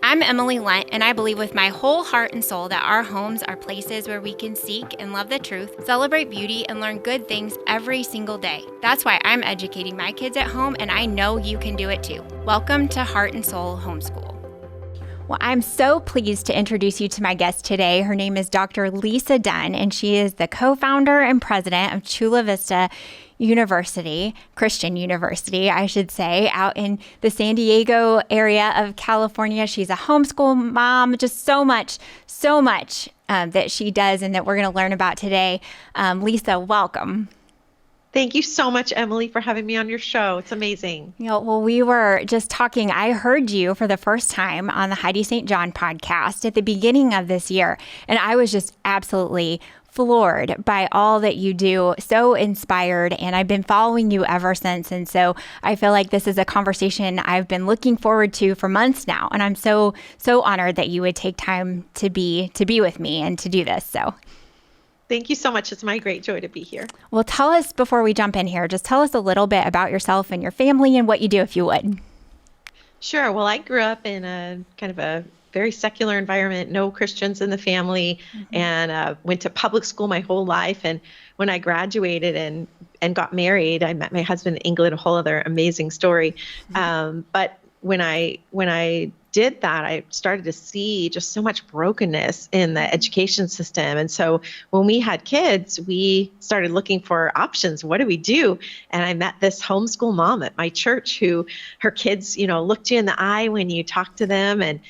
I'm Emilie Lunt, and I believe with my whole heart and soul that our homes are places where we can seek and love the truth, celebrate beauty, and learn good things every single day. That's why I'm educating my kids at home, and I know you can do it too. Welcome to Heart and Soul Homeschool. Well, I'm so pleased to introduce you to my guest today. Her name is Dr. Lisa Dunne, and she is the co-founder and president of Chula Vista Christian University, I should say, out in the San Diego area of California. She's a homeschool mom, just so much that she does and that we're going to learn about today. Lisa, welcome. Thank you so much, Emilie, for having me on your show. It's amazing. Well, we were just talking. I heard you for the first time on the Heidi St. John podcast at the beginning of this year, and I was just absolutely floored by all that you do, so inspired, and I've been following you ever since. And so I feel like this is a conversation I've been looking forward to for months now, and I'm so honored that you would take time to be with me and to do this. So thank you so much. It's my great joy to be here. Well, tell us, before we jump in here, just tell us a little bit about yourself and your family and what you do, if you would. Sure. Well, I grew up in a kind of a very secular environment, no Christians in the family, and went to public school my whole life. And when I graduated and got married, I met my husband in England, a whole other amazing story. But when I did that, I started to see just so much brokenness in the education system. And so when we had kids, we started looking for options. What do we do? And I met this homeschool mom at my church who her kids, looked you in the eye when you talked to them, and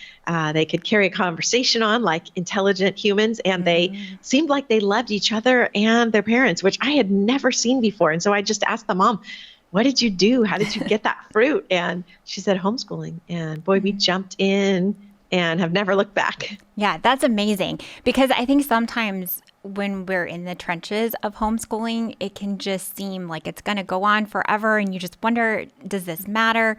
they could carry a conversation on like intelligent humans. And they seemed like they loved each other and their parents, which I had never seen before. And so I just asked the mom, what did you do? How did you get that fruit? And she said, homeschooling. And boy, we jumped in and have never looked back. Yeah, that's amazing. Because I think sometimes when we're in the trenches of homeschooling, it can just seem like it's going to go on forever. And you just wonder, does this matter?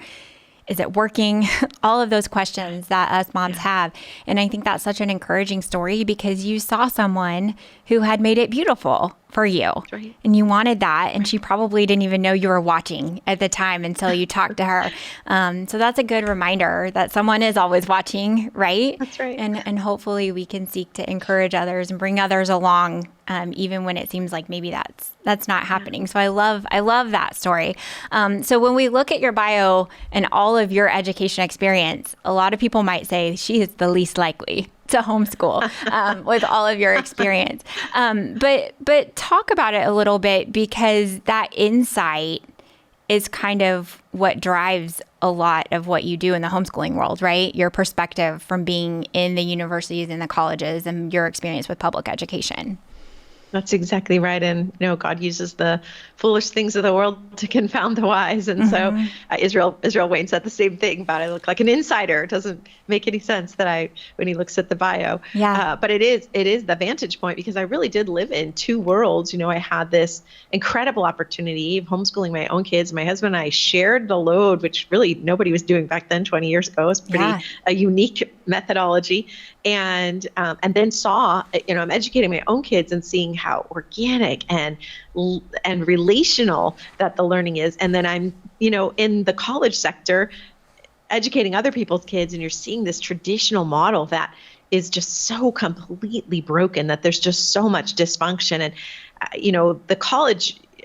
Is it working? All of those questions that us moms have. And I think that's such an encouraging story because you saw someone who had made it beautiful for you. Right. And you wanted that. And she probably didn't even know you were watching at the time until you talked to her. So that's a good reminder that someone is always watching, right? That's right. And hopefully we can seek to encourage others and bring others along, even when it seems like maybe that's not happening. So I love that story. So when we look at your bio and all of your education experience, a lot of people might say she is the least likely to homeschool with all of your experience. But talk about it a little bit, because that insight is kind of what drives a lot of what you do in the homeschooling world, right? Your perspective from being in the universities and the colleges and your experience with public education. That's exactly right. And, God uses the foolish things of the world to confound the wise. And so Israel Wayne said the same thing about I look like an insider. It doesn't make any sense when he looks at the bio. Yeah. But it is the vantage point, because I really did live in two worlds. I had this incredible opportunity of homeschooling my own kids. My husband and I shared the load, which really nobody was doing back then 20 years ago. It was pretty a unique methodology. And then saw, I'm educating my own kids and seeing how organic and relational that the learning is. And then I'm, in the college sector, educating other people's kids, and you're seeing this traditional model that is just so completely broken, that there's just so much dysfunction. And,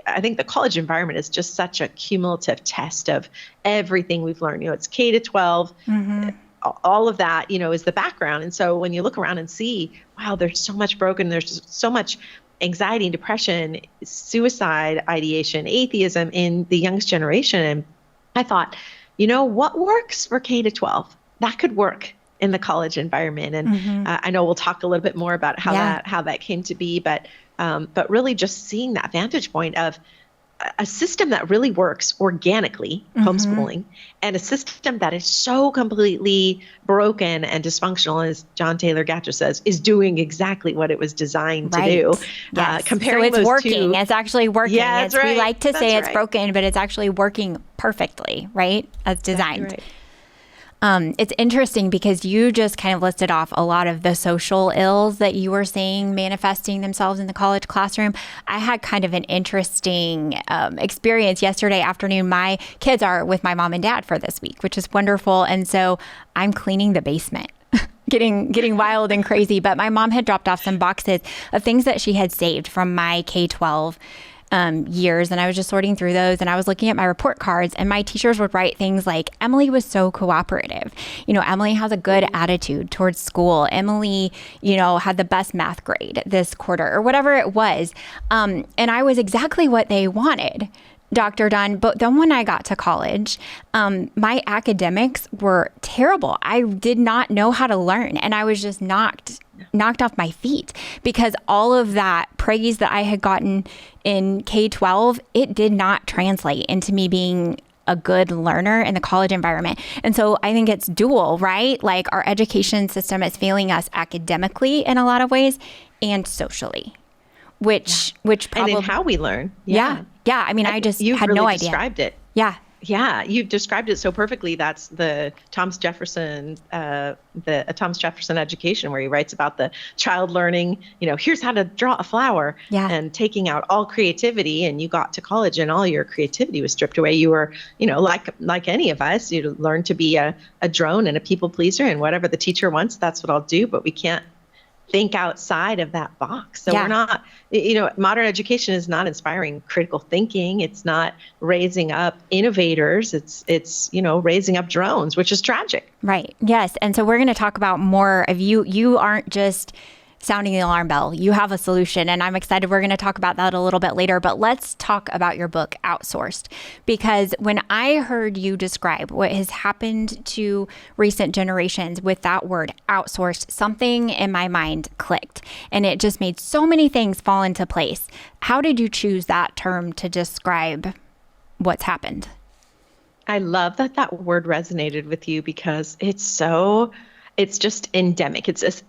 I think the college environment is just such a cumulative test of everything we've learned. It's K to 12. All of that, is the background. And so when you look around and see, wow, there's so much broken, there's just so much anxiety and depression, suicide ideation, atheism in the youngest generation. And I thought, what works for K to 12? That could work in the college environment. And I know we'll talk a little bit more about how that came to be, but really just seeing that vantage point of a system that really works organically, homeschooling, and a system that is so completely broken and dysfunctional, as John Taylor Gatto says, is doing exactly what it was designed to do. Yes. Comparing so it's those working. two, It's actually working. Yeah, that's right. We like to say That's it's broken, but it's actually working perfectly, right? As designed. Exactly It's interesting because you just kind of listed off a lot of the social ills that you were seeing manifesting themselves in the college classroom. I had kind of an interesting experience yesterday afternoon. My kids are with my mom and dad for this week, which is wonderful. And so I'm cleaning the basement. Getting wild and crazy. But my mom had dropped off some boxes of things that she had saved from my K-12 years. And I was just sorting through those, and I was looking at my report cards, and my teachers would write things like, Emilie was so cooperative. Emilie has a good attitude towards school. Emilie, had the best math grade this quarter, or whatever it was. And I was exactly what they wanted, Dr. Dunne. But then when I got to college, my academics were terrible. I did not know how to learn, and I was just knocked off my feet because all of that praise that I had gotten in K-12, it did not translate into me being a good learner in the college environment. And so I think it's dual, right? Like our education system is failing us academically in a lot of ways and socially, which probably... And in how we learn. Yeah. I mean, I just had no idea. You described it. Yeah, you described it so perfectly. That's the Thomas Jefferson education, where he writes about the child learning, here's how to draw a flower, and taking out all creativity. And you got to college and all your creativity was stripped away. You were, like any of us, you learn to be a drone and a people pleaser, and whatever the teacher wants, that's what I'll do. But we can't think outside of that box. So we're not, modern education is not inspiring critical thinking. It's not raising up innovators. It's raising up drones, which is tragic. Right. Yes. And so we're going to talk about more of you. You aren't just sounding the alarm bell. You have a solution, and I'm excited. We're going to talk about that a little bit later, but let's talk about your book, Outsourced, because when I heard you describe what has happened to recent generations with that word outsourced, something in my mind clicked, and it just made so many things fall into place. How did you choose that term to describe what's happened? I love that word resonated with you because it's just endemic. It's just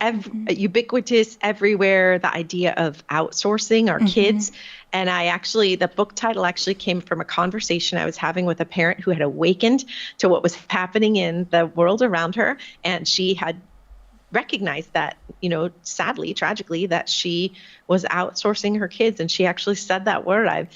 ubiquitous everywhere, the idea of outsourcing our kids. And the book title actually came from a conversation I was having with a parent who had awakened to what was happening in the world around her. And she had recognized that, sadly, tragically, that she was outsourcing her kids. And she actually said that word.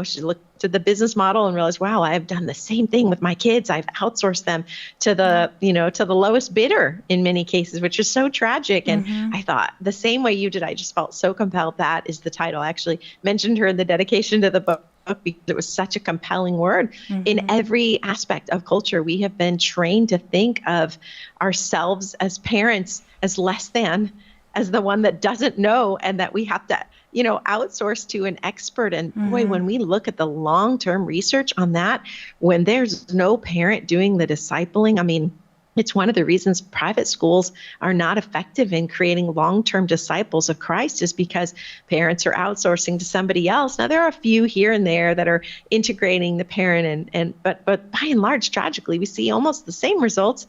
She looked at the business model and realized, wow, I have done the same thing with my kids. I've outsourced them to the lowest bidder in many cases, which is so tragic. And I thought the same way you did. I just felt so compelled. That is the title. I actually mentioned her in the dedication to the book because it was such a compelling word. In every aspect of culture, we have been trained to think of ourselves as parents as less than, as the one that doesn't know, and that we have to, outsource to an expert. And boy, when we look at the long-term research on that, when there's no parent doing the discipling, I mean, it's one of the reasons private schools are not effective in creating long-term disciples of Christ, is because parents are outsourcing to somebody else. Now, there are a few here and there that are integrating the parent, but by and large, tragically, we see almost the same results.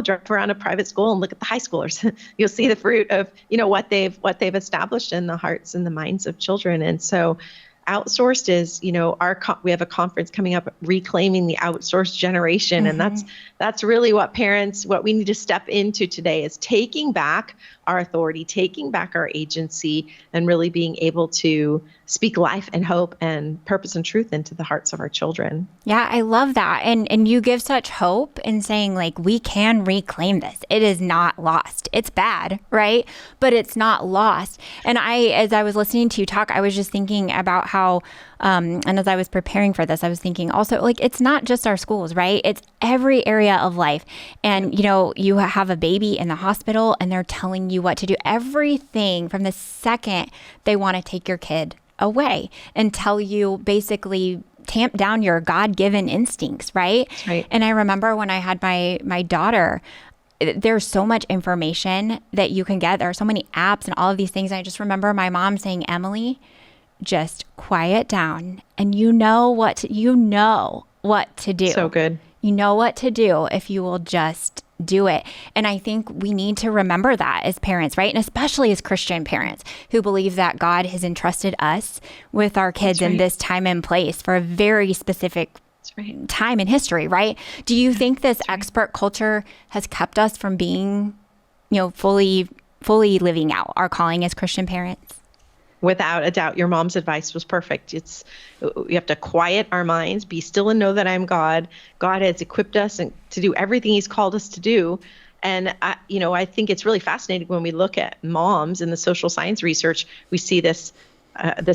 Drive around a private school and look at the high schoolers. You'll see the fruit of what they've established in the hearts and the minds of children. And so, Outsourced is, we have a conference coming up, Reclaiming the Outsourced Generation. And that's really what we need to step into today, is taking back our authority, taking back our agency, and really being able to speak life and hope and purpose and truth into the hearts of our children. Yeah, I love that. And you give such hope in saying, like, we can reclaim this. It is not lost. It's bad, right? But it's not lost. And as I was listening to you talk, I was just thinking about how, and as I was preparing for this, I was thinking also, like, it's not just our schools, right? It's every area of life. And, you have a baby in the hospital and they're telling you what to do. Everything from the second they want to take your kid away and tell you, basically tamp down your God-given instincts, right? Right. And I remember when I had my daughter, there's so much information that you can get. There are so many apps and all of these things. I just remember my mom saying, Emilie, just quiet down, and you know what to do. So good. You know what to do if you will just do it. And I think we need to remember that as parents, right? And especially as Christian parents who believe that God has entrusted us with our kids in this time and place for a very specific time in history, right? Do you think this expert culture has kept us from being, fully living out our calling as Christian parents? Without a doubt, your mom's advice was perfect. We have to quiet our minds, be still and know that I'm God. God has equipped us to do everything he's called us to do. And I think it's really fascinating when we look at moms in the social science research, we see this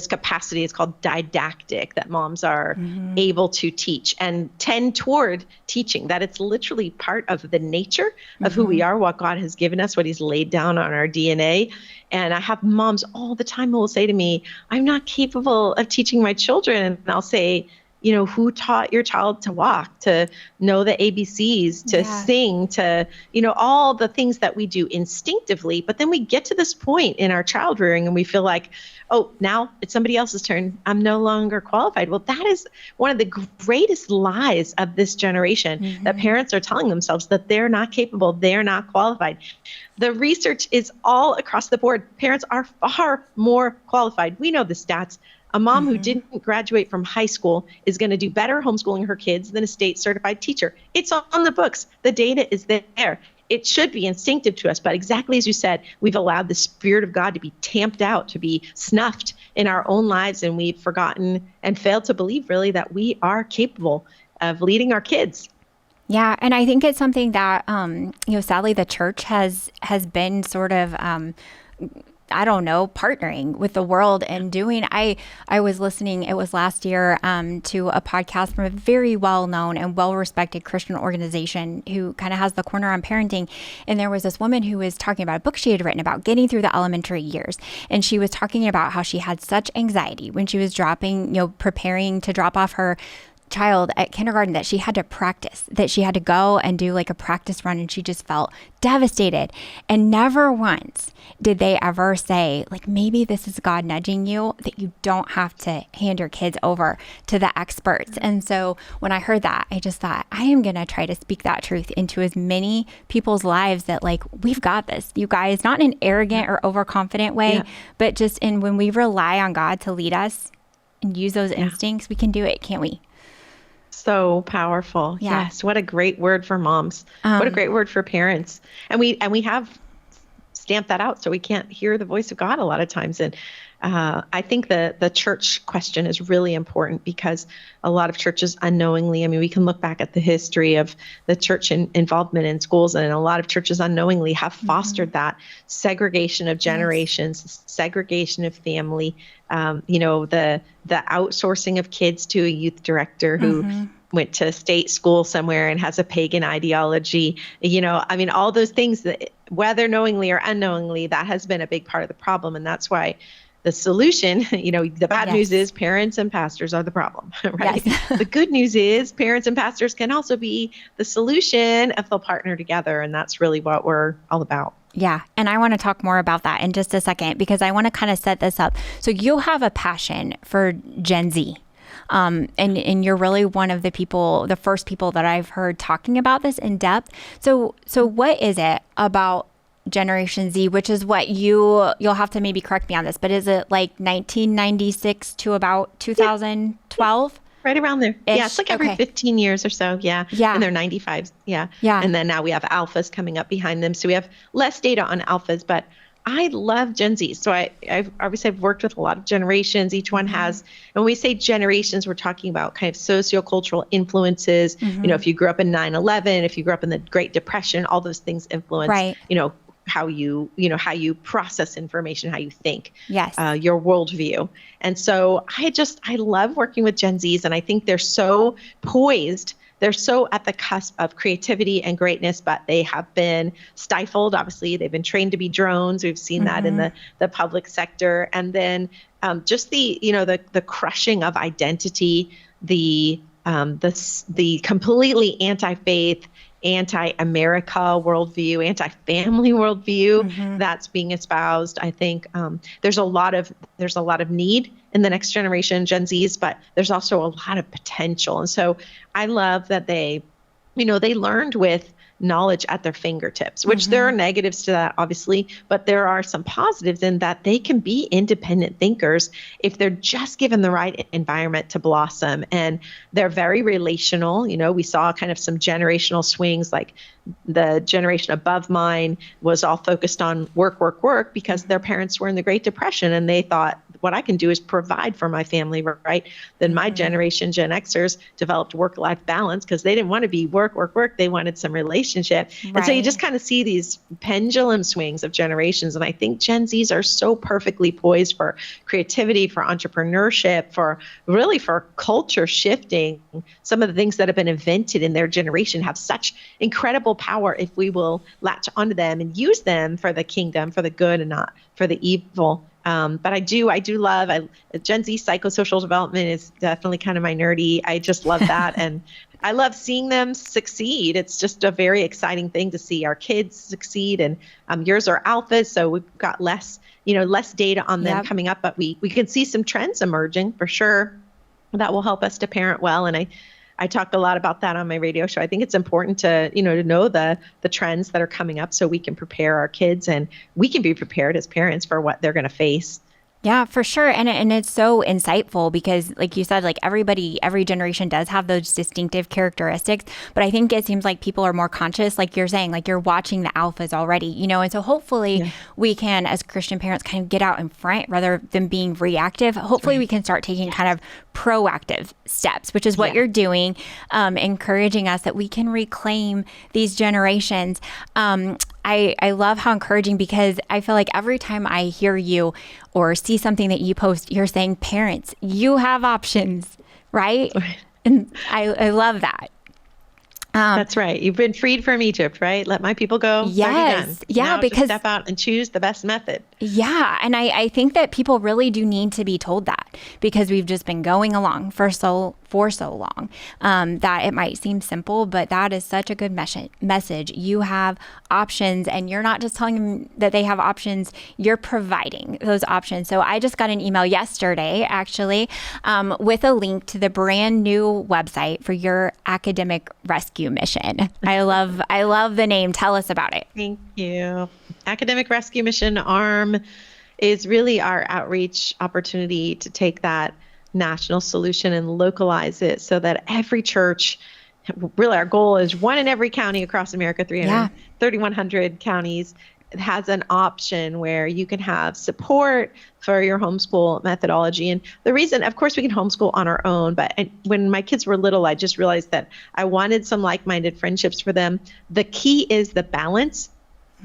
capacity. It's called didactic, that moms are able to teach and tend toward teaching, that it's literally part of the nature of who we are, what God has given us, what he's laid down on our DNA. And I have moms all the time who will say to me, I'm not capable of teaching my children. And I'll say, who taught your child to walk, to know the ABCs, to sing, to, all the things that we do instinctively. But then we get to this point in our child rearing and we feel like, oh, now it's somebody else's turn. I'm no longer qualified. Well, that is one of the greatest lies of this generation, that parents are telling themselves that they're not capable, they're not qualified. The research is all across the board. Parents are far more qualified. We know the stats. A mom who didn't graduate from high school is going to do better homeschooling her kids than a state certified teacher. It's on the books. The data is there. It should be instinctive to us, but exactly as you said, we've allowed the Spirit of God to be tamped out, to be snuffed in our own lives, and we've forgotten and failed to believe really that we are capable of leading our kids. Yeah, and I think it's something that sadly the church has been sort of partnering with the world and doing. I was listening, it was last year, to a podcast from a very well-known and well-respected Christian organization who kind of has the corner on parenting. And there was this woman who was talking about a book she had written about getting through the elementary years. And she was talking about how she had such anxiety when she was preparing to drop off her child at kindergarten, that she had to practice, that she had to go and do like a practice run, and she just felt devastated. And never once did they ever say, like, maybe this is God nudging you, that you don't have to hand your kids over to the experts. And so when I heard that, I just thought, I am going to try to speak that truth into as many people's lives, that like, we've got this, you guys, not in an arrogant or overconfident way, but just in when we rely on God to lead us and use those instincts, we can do it, can't we? So powerful. Yeah. Yes. What a great word for moms. What a great word for parents. And we have stamped that out, so we can't hear the voice of God a lot of times. And I think the church question is really important, because a lot of churches unknowingly, we can look back at the history of the church involvement in schools, and a lot of churches unknowingly have fostered that segregation of generations, segregation of family, the outsourcing of kids to a youth director who went to state school somewhere and has a pagan ideology, all those things that, whether knowingly or unknowingly, that has been a big part of the problem. And that's why the solution, the bad news is parents and pastors are the problem, right? Yes. The good news is parents and pastors can also be the solution if they'll partner together. And that's really what we're all about. Yeah. And I want to talk more about that in just a second, because I want to kind of set this up. So you have a passion for Gen Z. And you're really one of the first people that I've heard talking about this in depth. So what is it about Generation Z, which is what you'll have to maybe correct me on this, but is it like 1996 to about 2012? Right around there. Yeah, it's like every 15 years or so. Yeah. And they're 95s. Yeah. And then now we have alphas coming up behind them. So we have less data on alphas, but I love Gen Z. So I've obviously worked with a lot of generations. Each one has, and when we say generations, we're talking about kind of sociocultural influences. If you grew up in 9/11, if you grew up in the Great Depression, all those things influence, how you process information, how you think, your worldview. And so I love working with Gen Zs, and I think they're so poised. They're so at the cusp of creativity and greatness, but they have been stifled. Obviously, they've been trained to be drones. We've seen that in the public sector. And then just the crushing of identity, the completely anti-faith, anti-America worldview, anti-family worldview that's being espoused. I think there's a lot of need in the next generation, Gen Zs, but there's also a lot of potential. And so I love that they they learned with knowledge at their fingertips, which there are negatives to that, obviously, but there are some positives in that they can be independent thinkers if they're just given the right environment to blossom. And they're very relational. We saw kind of some generational swings, like the generation above mine was all focused on work, work, work because their parents were in the Great Depression and they thought, what I can do is provide for my family, right? Then my generation, Gen Xers, developed work-life balance because they didn't want to be work, work, work. They wanted some relationship. Right. And so you just kind of see these pendulum swings of generations. And I think Gen Zs are so perfectly poised for creativity, for entrepreneurship, for culture shifting. Some of the things that have been invented in their generation have such incredible power if we will latch onto them and use them for the kingdom, for the good and not for the evil. But I do love Gen Z psychosocial development is definitely kind of my nerdy. I just love that. And I love seeing them succeed. It's just a very exciting thing to see our kids succeed. And yours are alphas, so we've got less data on them coming up, but we can see some trends emerging for sure that will help us to parent well. And I talk a lot about that on my radio show. I think it's important to know the trends that are coming up so we can prepare our kids and we can be prepared as parents for what they're going to face. Yeah, for sure. And it's so insightful because like you said, like every generation does have those distinctive characteristics. But I think it seems like people are more conscious, like you're saying, like you're watching the alphas already, and so hopefully we can, as Christian parents, kind of get out in front rather than being reactive. Hopefully we can start taking kind of proactive steps, which is what you're doing, encouraging us that we can reclaim these generations. I love how encouraging, because I feel like every time I hear you or see something that you post, you're saying, parents, you have options, right? And I love that. That's right. You've been freed from Egypt, right? Let my people go. Yes. Yeah, now because just step out and choose the best method. Yeah. And I think that people really do need to be told that, because we've just been going along for so long, that it might seem simple, but that is such a good message. You have options, and you're not just telling them that they have options, you're providing those options. So I just got an email yesterday, actually, with a link to the brand new website for your academic rescue mission. I love the name. Tell us about it. Thank you. Academic Rescue Mission ARM is really our outreach opportunity to take that national solution and localize it so that every church, really our goal is one in every county across America, 3,100 counties, has an option where you can have support for your homeschool methodology. And the reason, of course, we can homeschool on our own, but when my kids were little, I just realized that I wanted some like-minded friendships for them. The key is the balance.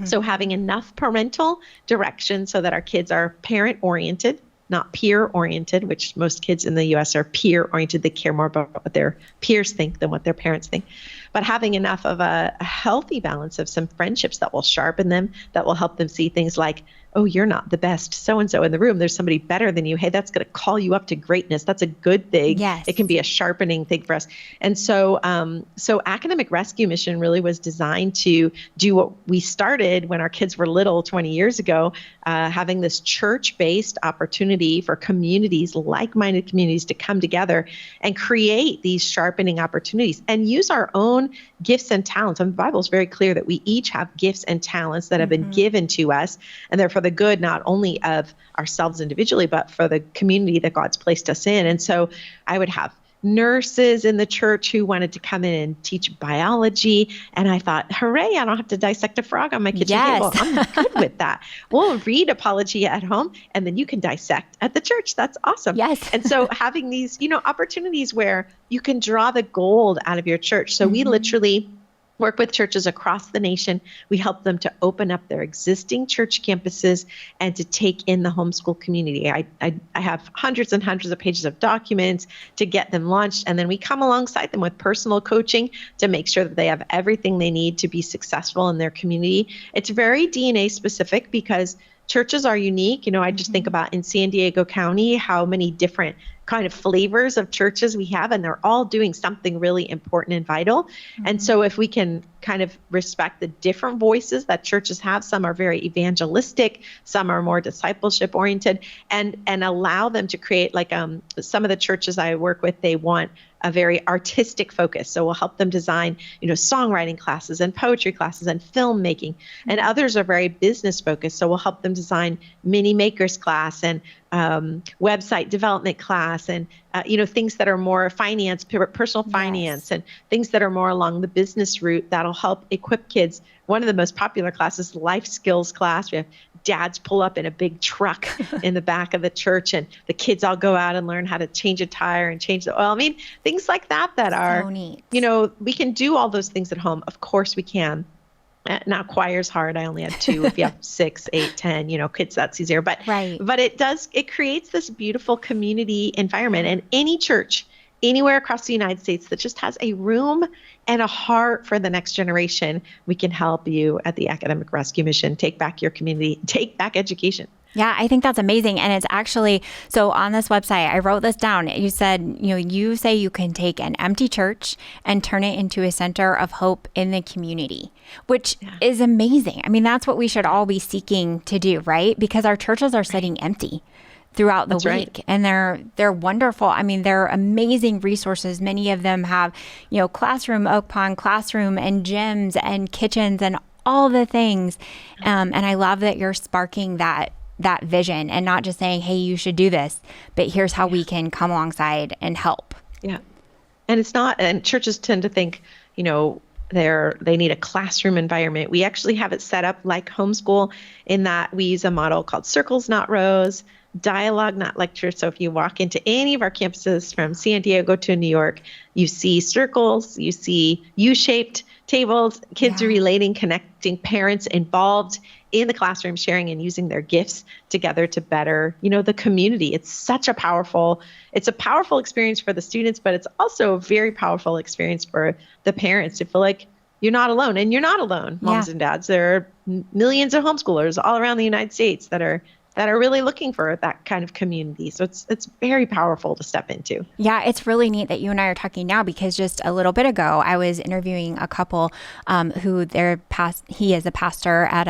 So having enough parental direction so that our kids are parent-oriented, not peer-oriented, which most kids in the U.S. are peer-oriented. They care more about what their peers think than what their parents think. But having enough of a healthy balance of some friendships that will sharpen them, that will help them see things like, oh, you're not the best so-and-so in the room. There's somebody better than you. Hey, that's going to call you up to greatness. That's a good thing. Yes. It can be a sharpening thing for us. And so Academic Rescue Mission really was designed to do what we started when our kids were little 20 years ago, having this church-based opportunity for communities, like-minded communities, to come together and create these sharpening opportunities and use our own gifts and talents. And the Bible is very clear that we each have gifts and talents that have been given to us, and they're for the good not only of ourselves individually, but for the community that God's placed us in. And so I would have nurses in the church who wanted to come in and teach biology. And I thought, hooray, I don't have to dissect a frog on my kitchen table. I'm good with that. We'll read apology at home, and then you can dissect at the church. That's awesome. Yes. And so having these, opportunities where you can draw the gold out of your church. So we literally work with churches across the nation. We help them to open up their existing church campuses and to take in the homeschool community. I have hundreds and hundreds of pages of documents to get them launched. And then we come alongside them with personal coaching to make sure that they have everything they need to be successful in their community. It's very DNA specific because churches are unique. I just think about in San Diego County, how many different kind of flavors of churches we have, and they're all doing something really important and vital. And so if we can kind of respect the different voices that churches have, some are very evangelistic, some are more discipleship oriented, and allow them to create, like some of the churches I work with, they want a very artistic focus. So we'll help them design, songwriting classes and poetry classes and filmmaking. And others are very business focused. So we'll help them design mini makers class and website development class and, things that are more finance, personal finance, and things that are more along the business route that'll help equip kids. One of the most popular classes, life skills class. We have dads pull up in a big truck in the back of the church, and the kids all go out and learn how to change a tire and change the oil. I mean, things like that are, neat. We can do all those things at home. Of course we can. Now choir's hard. I only had 2. If you have 6, 8, 10, kids, that's easier. But it creates this beautiful community environment. And any church anywhere across the United States that just has a room and a heart for the next generation, we can help you at the Academic Rescue Mission take back your community, take back education. Yeah, I think that's amazing. And it's actually, so on this website, I wrote this down. You said, you say you can take an empty church and turn it into a center of hope in the community, which is amazing. I mean, that's what we should all be seeking to do, right? Because our churches are sitting empty throughout the week. And they're wonderful. I mean, they're amazing resources. Many of them have, classroom, Oak Pond classroom, and gyms and kitchens and all the things. And I love that you're sparking that vision and not just saying, hey, you should do this, but here's how we can come alongside and help. Yeah. And it's not, and churches tend to think, they need a classroom environment. We actually have it set up like homeschool in that we use a model called circles, not rows, dialogue, not lecture. So if you walk into any of our campuses from San Diego to New York, you see circles, you see U-shaped tables, kids are relating, connecting, parents involved in the classroom, sharing and using their gifts together to better, the community. It's a powerful experience for the students, but it's also a very powerful experience for the parents to feel like you're not alone. And you're not alone, moms and dads. There are millions of homeschoolers all around the United States that are really looking for that kind of community. So it's very powerful to step into. Yeah, it's really neat that you and I are talking now, because just a little bit ago, I was interviewing a couple who he is a pastor at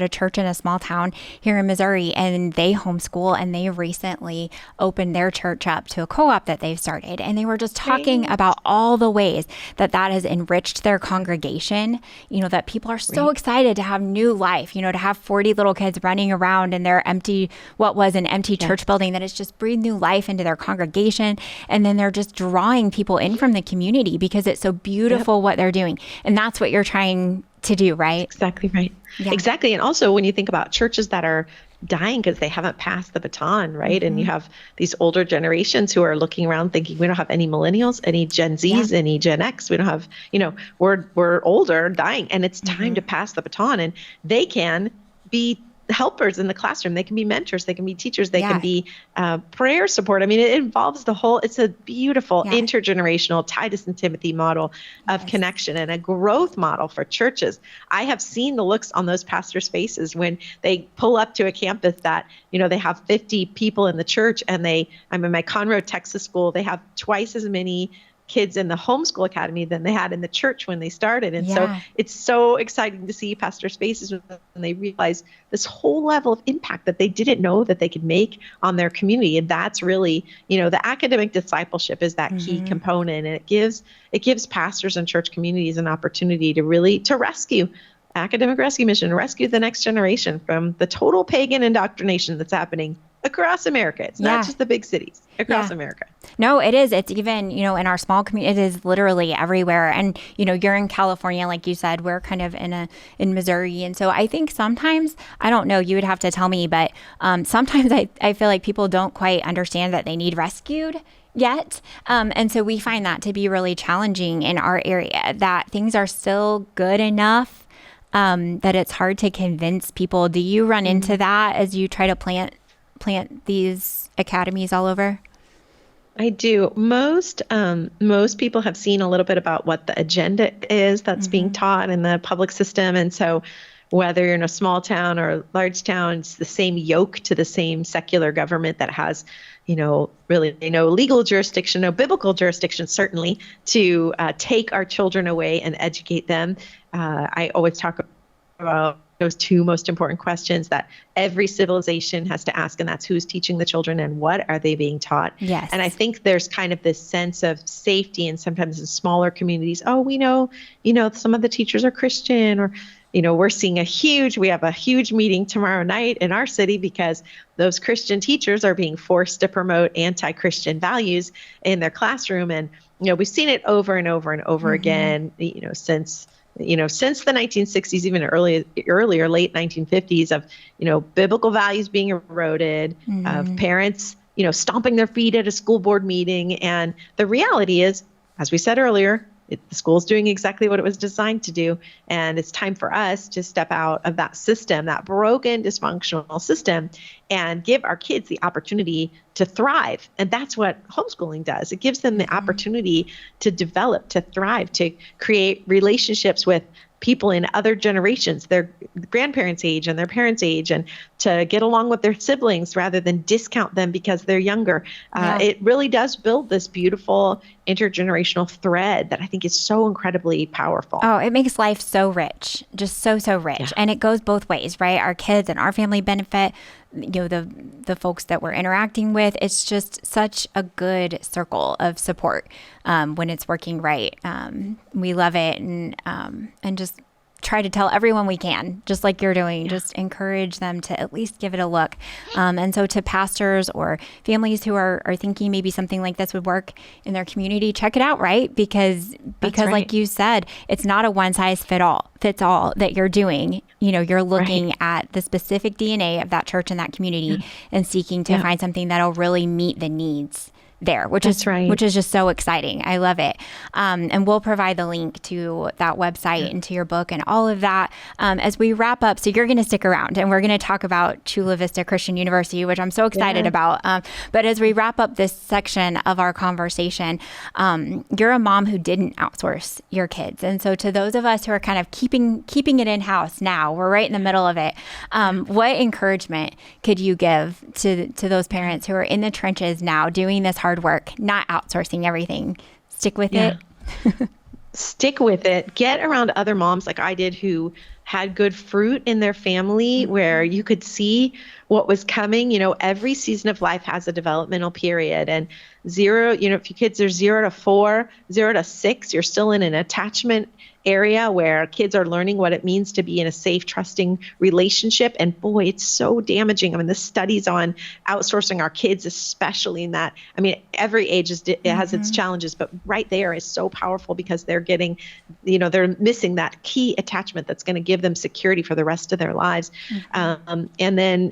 a church in a small town here in Missouri, and they homeschool, and they recently opened their church up to a co-op that they've started. And they were just talking about all the ways that has enriched their congregation, that people are so excited to have new life, to have 40 little kids running around in their what was an empty church building, that it's just breathed new life into their congregation. And then they're just drawing people in from the community because it's so beautiful what they're doing. And that's what you're trying to do, right? Exactly right. Yeah. Exactly. And also when you think about churches that are dying because they haven't passed the baton, right? And you have these older generations who are looking around thinking, we don't have any millennials, any Gen Zs, any Gen X. We don't have, we're older, dying, and it's time to pass the baton. And they can be helpers in the classroom. They can be mentors. They can be teachers. They can be prayer support. I mean, it involves it's a beautiful intergenerational Titus and Timothy model of connection and a growth model for churches. I have seen the looks on those pastors' faces when they pull up to a campus that, they have 50 people in the church, and I'm in my Conroe, Texas school. They have twice as many kids in the homeschool academy than they had in the church when they started. And so it's so exciting to see pastors' faces when they realize this whole level of impact that they didn't know that they could make on their community. And that's really, the academic discipleship is that key component. And it gives pastors and church communities an opportunity to rescue Academic Rescue Mission, rescue the next generation from the total pagan indoctrination that's happening across America. It's not just the big cities, across America. No, it is. It's even, in our small community, it is literally everywhere. And, you're in California, like you said, we're kind of in Missouri. And so I think sometimes, I don't know, you would have to tell me, but sometimes I feel like people don't quite understand that they need rescued yet. And so we find that to be really challenging in our area, that things are still good enough that it's hard to convince people. Do you run into that as you try to plant these academies all over? I do. Most people have seen a little bit about what the agenda is that's being taught in the public system. And so whether you're in a small town or a large town, it's the same yoke to the same secular government that has, really no legal jurisdiction, no biblical jurisdiction, certainly, to take our children away and educate them. I always talk about those two most important questions that every civilization has to ask, and that's who's teaching the children and what are they being taught. Yes. And I think there's kind of this sense of safety, and sometimes in smaller communities, we know, some of the teachers are Christian, or, we have a huge meeting tomorrow night in our city because those Christian teachers are being forced to promote anti-Christian values in their classroom. And, we've seen it over and over and over again, since the 1960s, even earlier, late 1950s, of, biblical values being eroded, of parents, stomping their feet at a school board meeting. And the reality is, as we said earlier, the school's doing exactly what it was designed to do. And it's time for us to step out of that system, that broken, dysfunctional system, and give our kids the opportunity to thrive. And that's what homeschooling does. It gives them the opportunity to develop, to thrive, to create relationships with people in other generations, their grandparents' age and their parents' age, and to get along with their siblings rather than discount them because they're younger. It really does build this beautiful intergenerational thread that I think is so incredibly powerful. Oh, it makes life so rich, just so rich. Yeah. And it goes both ways, right? Our kids and our family benefit, the folks that we're interacting with. It's just such a good circle of support when it's working right. We love it, and just try to tell everyone we can, just like you're doing, just encourage them to at least give it a look. And so to pastors or families who are thinking maybe something like this would work in their community, check it out, right? Because right. Like you said, it's not a one size fits all that you're doing. You're looking at the specific DNA of that church and that community and seeking to find something that'll really meet the needs there, which is just so exciting. I love it. And we'll provide the link to that website and to your book and all of that as we wrap up. So you're going to stick around and we're going to talk about Chula Vista Christian University, which I'm so excited about. But as we wrap up this section of our conversation, you're a mom who didn't outsource your kids. And so to those of us who are kind of keeping it in-house now, we're right in the middle of it. What encouragement could you give to those parents who are in the trenches now doing this hard work, not outsourcing everything? Stick with it. Stick with it. Get around other moms like I did who had good fruit in their family where you could see what was coming. Every season of life has a developmental period, and if your kids are 0 to 4, 0 to 6, you're still in an attachment area where kids are learning what it means to be in a safe, trusting relationship. And boy, it's so damaging. The studies on outsourcing our kids, especially in that, every age it has its challenges, but right there is so powerful because they're getting, they're missing that key attachment that's going to give them security for the rest of their lives. And then,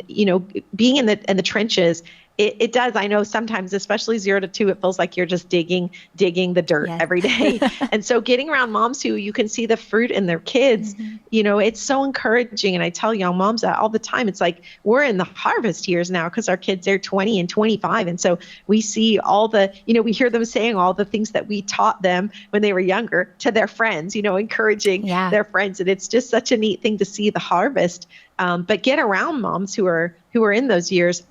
being in the trenches, it does. I know sometimes, especially 0 to 2, it feels like you're just digging the dirt every day. And so getting around moms who you can see the fruit in their kids, it's so encouraging. And I tell young moms that all the time. It's like we're in the harvest years now because our kids are 20 and 25. And so we see all the, we hear them saying all the things that we taught them when they were younger to their friends, encouraging their friends. And it's just such a neat thing to see the harvest. But get around moms who are in those years.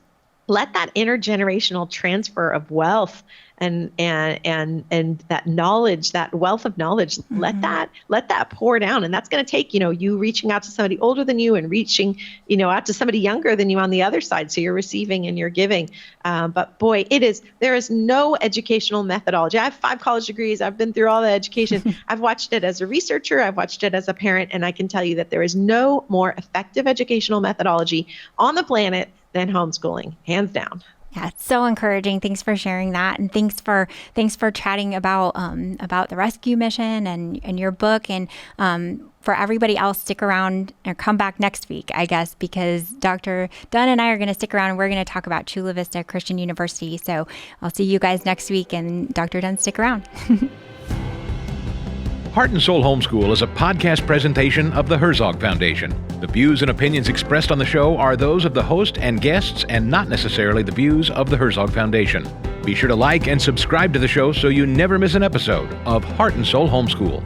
Let that intergenerational transfer of wealth and that knowledge, that wealth of knowledge, let that pour down. And that's going to take, you reaching out to somebody older than you and reaching, out to somebody younger than you on the other side. So you're receiving and you're giving. But boy, there is no educational methodology. I have 5 college degrees. I've been through all the education. I've watched it as a researcher. I've watched it as a parent. And I can tell you that there is no more effective educational methodology on the planet than homeschooling, hands down. Yeah, it's so encouraging. Thanks for sharing that, and thanks for chatting about the rescue mission and your book. And for everybody else, stick around or come back next week, I guess, because Dr. Dunne and I are going to stick around and we're going to talk about Chula Vista Christian University. So I'll see you guys next week, and Dr. Dunne, stick around. Heart and Soul Homeschool is a podcast presentation of the Herzog Foundation. The views and opinions expressed on the show are those of the host and guests and not necessarily the views of the Herzog Foundation. Be sure to like and subscribe to the show so you never miss an episode of Heart and Soul Homeschool.